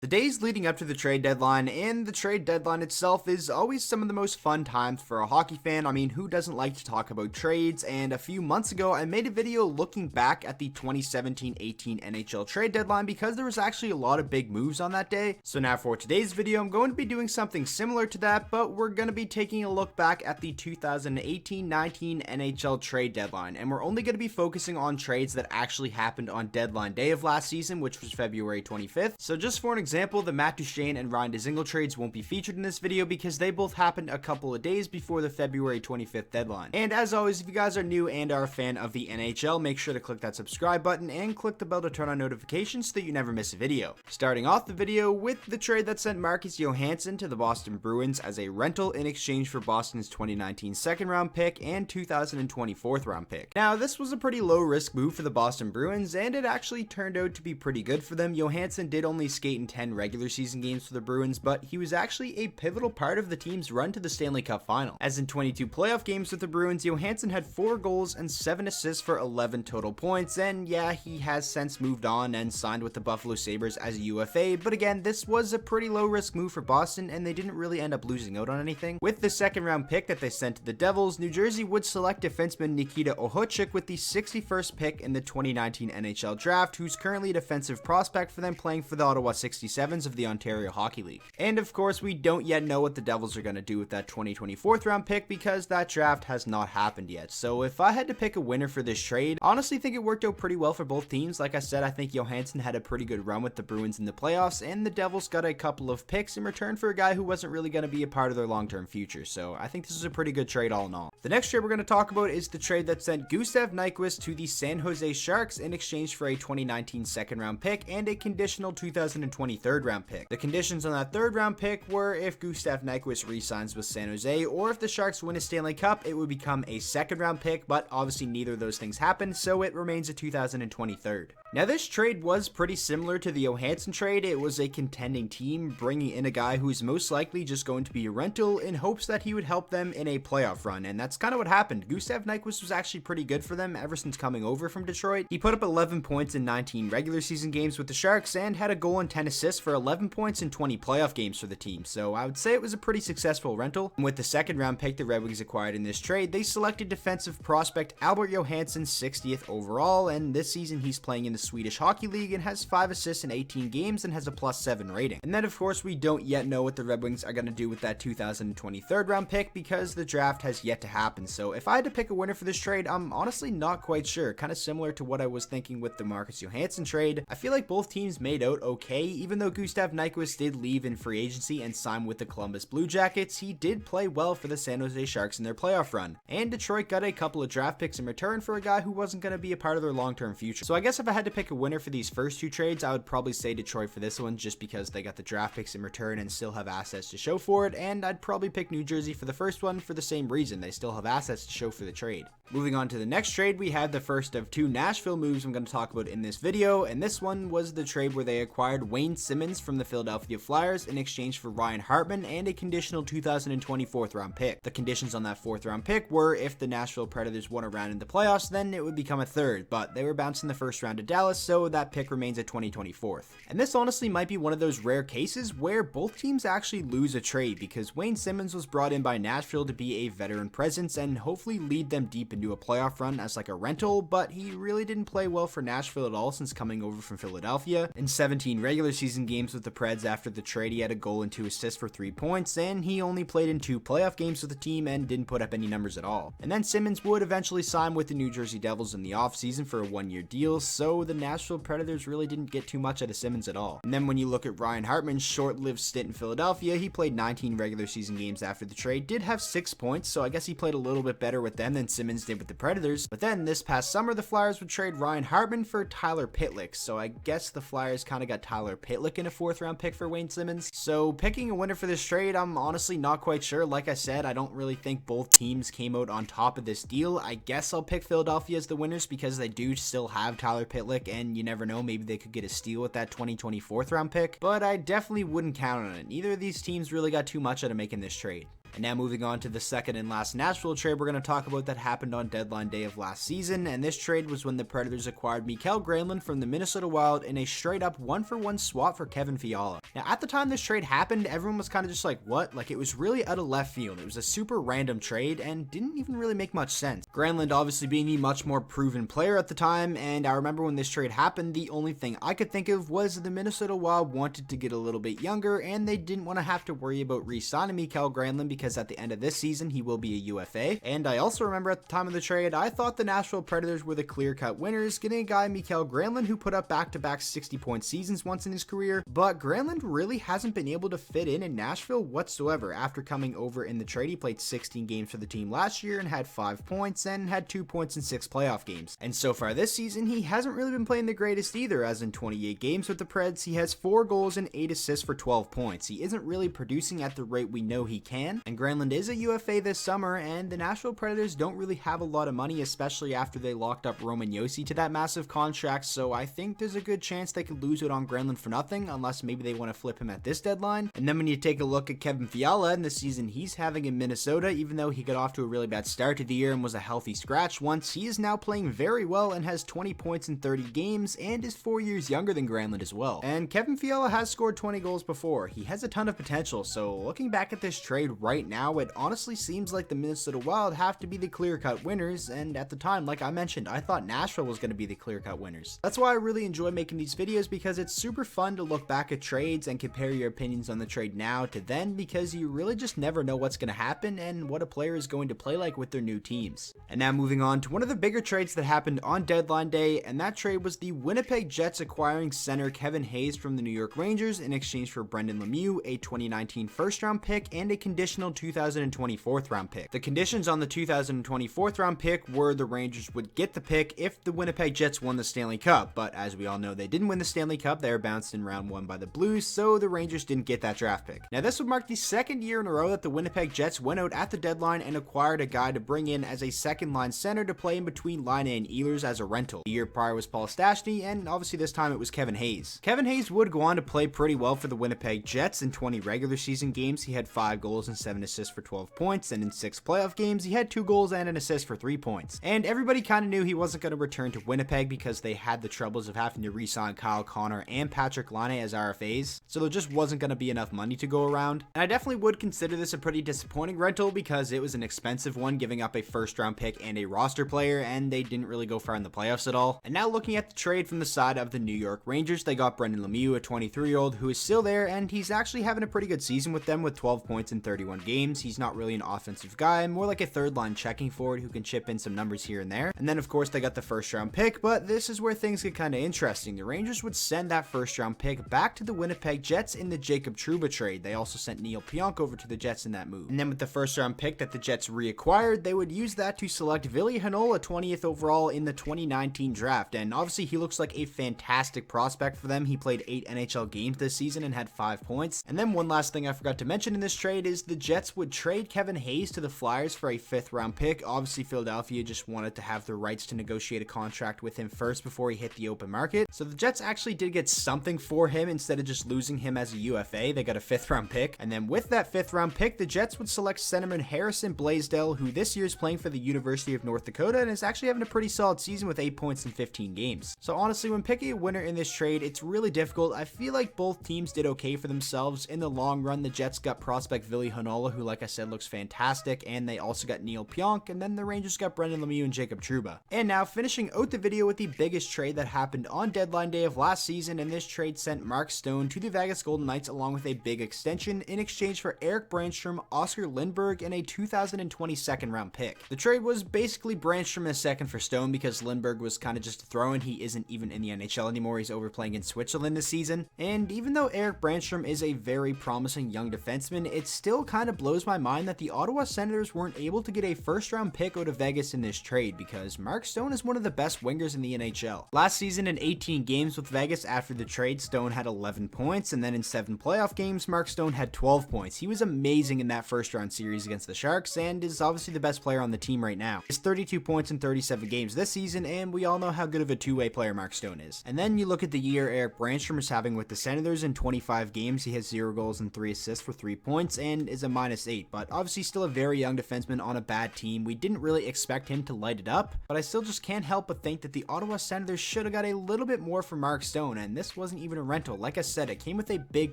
The days leading up to the trade deadline and the trade deadline itself is always some of the most fun times for a hockey fan. I mean, who doesn't like to talk about trades? And a few months ago, I made a video looking back at the 2017-18 NHL trade deadline because there was actually a lot of big moves on that day. So now for today's video, I'm going to be doing something similar to that, but we're going to be taking a look back at the 2018-19 NHL trade deadline. And we're only going to be focusing on trades that actually happened on deadline day of last season, which was February 25th. So just for an example, the Matt Duchene and Ryan Dzingel trades won't be featured in this video because they both happened a couple of days before the February 25th deadline. And as always, if you guys are new and are a fan of the NHL, make sure to click that subscribe button and click the bell to turn on notifications so that you never miss a video. Starting off the video with the trade that sent Marcus Johansson to the Boston Bruins as a rental in exchange for Boston's 2019 second round pick and 2020 fourth round pick. Now, this was a pretty low risk move for the Boston Bruins, and it actually turned out to be pretty good for them. Johansson did only skate in 10 regular season games for the Bruins, but he was actually a pivotal part of the team's run to the Stanley Cup final. As in 22 playoff games with the Bruins, Johansson had 4 goals and 7 assists for 11 total points, and yeah, he has since moved on and signed with the Buffalo Sabres as a UFA, but again, this was a pretty low risk move for Boston, and they didn't really end up losing out on anything. With the second round pick that they sent to the Devils, New Jersey would select defenseman Nikita OhNyquist with the 61st pick in the 2019 NHL draft, who's currently a defensive prospect for them, playing for the Ottawa 67s of the Ontario Hockey League. And of course, we don't yet know what the Devils are going to do with that 2020 fourth round pick because that draft has not happened yet. So if I had to pick a winner for this trade, I honestly think it worked out pretty well for both teams. Like I said, I think Johansson had a pretty good run with the Bruins in the playoffs, and the Devils got a couple of picks in return for a guy who wasn't really going to be a part of their long-term future. So I think this is a pretty good trade all in all. The next trade we're going to talk about is the trade that sent Gustav Nyquist to the San Jose Sharks in exchange for a 2019 second round pick and a conditional 2020 third round pick. The conditions on that third round pick were if Gustav Nyquist re-signs with San Jose, or if the Sharks win a Stanley Cup, it would become a second round pick, but obviously neither of those things happened, so it remains a 2020 third. Now, this trade was pretty similar to the Johansson trade. It was a contending team bringing in a guy who's most likely just going to be a rental in hopes that he would help them in a playoff run, and that's kind of what happened. Gustav Nyquist was actually pretty good for them ever since coming over from Detroit. He put up 11 points in 19 regular season games with the Sharks and had a goal and 10 assists for 11 points in 20 playoff games for the team, so I would say it was a pretty successful rental. And with the second round pick the Red Wings acquired in this trade, they selected defensive prospect Albert Johansson 60th overall, and this season he's playing in the Swedish Hockey League and has 5 assists in 18 games and has a +7 rating. And then of course we don't yet know what the Red Wings are going to do with that 2020 third round pick because the draft has yet to happen. So if I had to pick a winner for this trade, I'm honestly not quite sure. Kind of similar to what I was thinking with the Marcus Johansson trade. I feel like both teams made out okay. Even though Gustav Nyquist did leave in free agency and sign with the Columbus Blue Jackets, he did play well for the San Jose Sharks in their playoff run. And Detroit got a couple of draft picks in return for a guy who wasn't going to be a part of their long-term future. So I guess if I had to pick a winner for these first 2 trades, I would probably say Detroit for this one, just because they got the draft picks in return and still have assets to show for it, and I'd probably pick New Jersey for the first one for the same reason. They still have assets to show for the trade. Moving on to the next trade, we have the first of 2 Nashville moves I'm going to talk about in this video, and this one was the trade where they acquired Wayne Simmonds from the Philadelphia Flyers in exchange for Ryan Hartman and a conditional 2020 fourth round pick. The conditions on that fourth round pick were if the Nashville Predators won a round in the playoffs, then it would become a third, but they were bounced in the first round to Dallas, so that pick remains a 2024th. And this honestly might be one of those rare cases where both teams actually lose a trade, because Wayne Simmonds was brought in by Nashville to be a veteran presence and hopefully lead them deep into a playoff run as like a rental, but he really didn't play well for Nashville at all since coming over from Philadelphia. In 17 regular season games with the Preds after the trade, he had a goal and 2 assists for 3 points, and he only played in 2 playoff games with the team and didn't put up any numbers at all. And then Simmonds would eventually sign with the New Jersey Devils in the offseason for a 1-year deal, so the Nashville Predators really didn't get too much out of Simmonds at all. And then when you look at Ryan Hartman's short-lived stint in Philadelphia, he played 19 regular season games after the trade, did have 6 points, so I guess he played a little bit better with them than Simmonds did with the Predators. But then this past summer, the Flyers would trade Ryan Hartman for Tyler Pitlick, so I guess the Flyers kind of got Tyler Pitlick in a 4th round pick for Wayne Simmonds. So picking a winner for this trade, I'm honestly not quite sure. Like I said, I don't really think both teams came out on top of this deal. I guess I'll pick Philadelphia as the winners because they do still have Tyler Pitlick, and you never know, maybe they could get a steal with that 2020 4th round pick, but I definitely wouldn't count on it. Neither of these teams really got too much out of making this trade. And now moving on to the second and last Nashville trade we're going to talk about that happened on deadline day of last season, and this trade was when the Predators acquired Mikael Granlund from the Minnesota Wild in a straight up 1-for-1 swap for Kevin Fiala. Now at the time this trade happened, everyone was kind of just like, what? Like, it was really out of left field. It was a super random trade and didn't even really make much sense. Granlund obviously being the much more proven player at the time, and I remember when this trade happened, the only thing I could think of was the Minnesota Wild wanted to get a little bit younger and they didn't want to have to worry about re-signing Mikael Granlund because at the end of this season he will be a UFA. And I also remember at the time of the trade, I thought the Nashville Predators were the clear-cut winners, getting a guy Mikael Granlund who put up back-to-back 60-point seasons once in his career, but Granlund really hasn't been able to fit in Nashville whatsoever. After coming over in the trade, he played 16 games for the team last year and had 5 points and had 2 points in 6 playoff games. And so far this season, he hasn't really been playing the greatest either, as in 28 games with the Preds, he has 4 goals and 8 assists for 12 points. He isn't really producing at the rate we know he can, and Granlund is a UFA this summer, and the Nashville Predators don't really have a lot of money, especially after they locked up Roman Josi to that massive contract, so I think there's a good chance they could lose it on Granlund for nothing, unless maybe they want to flip him at this deadline. And then when you take a look at Kevin Fiala and the season he's having in Minnesota, even though he got off to a really bad start to the year and was a healthy scratch once, he is now playing very well and has 20 points in 30 games and is 4 years younger than Granlund as well. And Kevin Fiala has scored 20 goals before. He has a ton of potential, so looking back at this trade right now, it honestly seems like the Minnesota Wild have to be the clear-cut winners, and at the time, like I mentioned, I thought Nashville was going to be the clear-cut winners. That's why I really enjoy making these videos, because it's super fun to look back at trades and compare your opinions on the trade now to then, because you really just never know what's going to happen and what a player is going to play like with their new teams. And now moving on to one of the bigger trades that happened on deadline day, and that trade was the Winnipeg Jets acquiring center Kevin Hayes from the New York Rangers in exchange for Brendan Lemieux, a 2019 first-round pick, and a conditional 2020 fourth-round pick. The conditions on the 2020 fourth-round pick were the Rangers would get the pick if the Winnipeg Jets won the Stanley Cup, but as we all know, they didn't win the Stanley Cup. They were bounced in round 1 by the Blues, so the Rangers didn't get that draft pick. Now this would mark the second year in a row that the Winnipeg Jets went out at the deadline and acquired a guy to bring in as a second-line center to play in between Laine and Ehlers as a rental. The year prior was Paul Stastny, and obviously this time it was Kevin Hayes. Kevin Hayes would go on to play pretty well for the Winnipeg Jets. In 20 regular season games, he had 5 goals and 7 assists for 12 points, and in 6 playoff games, he had 2 goals and an assist for 3 points. And everybody kind of knew he wasn't going to return to Winnipeg because they had the troubles of having to re-sign Kyle Connor and Patrick Laine as RFAs, so there just wasn't going to be enough money to go around. And I definitely would consider this a pretty disappointing rental because it was an expensive one, giving up a first-round pick and a roster player, and they didn't really go far in the playoffs at all. And now looking at the trade from the side of the New York Rangers, they got Brendan Lemieux, a 23-year-old who is still there, and he's actually having a pretty good season with them with 12 points in 31 games. He's not really an offensive guy, more like a third-line checking forward who can chip in some numbers here and there. And then of course they got the first-round pick, but this is where things get kind of interesting. The Rangers would send that first-round pick back to the Winnipeg Jets in the Jacob Trouba trade. They also sent Neil Pionk over to the Jets in that move. And then with the first-round pick that the Jets reacquired, they would use that to select Ville Heinola 20th overall in the 2019 draft, and obviously he looks like a fantastic prospect for them. He played 8 NHL games this season and had 5 points. And then one last thing I forgot to mention in this trade is the Jets would trade Kevin Hayes to the Flyers for a 5th-round pick. Obviously Philadelphia just wanted to have the rights to negotiate a contract with him first before he hit the open market, so the Jets actually did get something for him instead of just losing him as a UFA. They got a 5th-round pick, and then with that 5th-round pick, the Jets would select centerman Harrison Blaisdell, who this year is playing for the University of North Dakota and is actually having a pretty solid season with 8 points in 15 games. So honestly, when picking a winner in this trade, it's really difficult. I feel like both teams did okay for themselves. In the long run, the Jets got prospect Ville Heinola, who like I said looks fantastic, and they also got Neil Pionk, and then the Rangers got Brendan Lemieux and Jacob Trouba. And now finishing out the video with the biggest trade that happened on deadline day of last season, and this trade sent Marc Stone to the Vegas Golden Knights along with a big extension in exchange for Erik Brannstrom, Oscar Lindberg, and a 2020 second-round pick. The trade was basically Brannstrom in a second for Stone because Lindberg was kind of just a throw-in. He isn't even in the NHL anymore. He's over playing in Switzerland this season. And even though Erik Brannstrom is a very promising young defenseman, it still kind of blows my mind that the Ottawa Senators weren't able to get a first-round pick out of Vegas in this trade because Marc Stone is one of the best wingers in the NHL. Last season in 18 games with Vegas after the trade, Stone had 11 points, and then in 7 playoff games, Marc Stone had 12 points. He was amazing in that first-round series against the Sharks and is obviously the best player on the team right now. He's 32 points in 37 games this season, and we all know how good of a two-way player Marc Stone is. And then you look at the year Erik Brannstrom is having with the Senators. In 25 games, he has 0 goals and 3 assists for 3 points and is a -8, but obviously still a very young defenseman on a bad team. We didn't really expect him to light it up, but I still just can't help but think that the Ottawa Senators should have got a little bit more for Mark Stone, and this wasn't even a rental. Like I said, it came with a big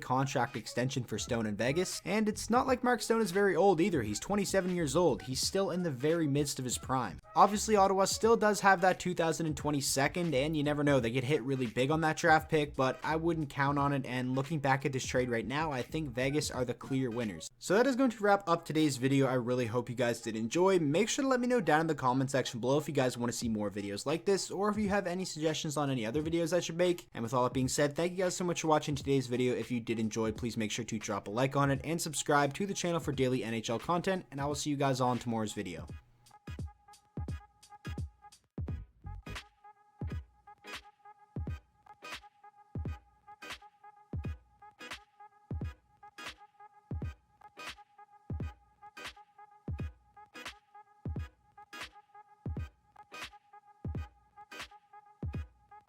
contract extension for Stone in Vegas, and it's not like Mark Stone is very old either. He's 27 years old. He's still in the very midst of his prime. Obviously, Ottawa still does have that 2022nd, and you never know, they get hit really big on that draft pick, but I wouldn't count on it, and looking back at this trade right now, I think Vegas are the clear winners. So that is going to wrap up today's video. I really hope you guys did enjoy. Make sure to let me know down in the comment section below if you guys want to see more videos like this, or if you have any suggestions on any other videos I should make. And with all that being said, thank you guys so much for watching today's video. If you did enjoy, please make sure to drop a like on it and subscribe to the channel for daily NHL content, and I will see you guys all in tomorrow's video.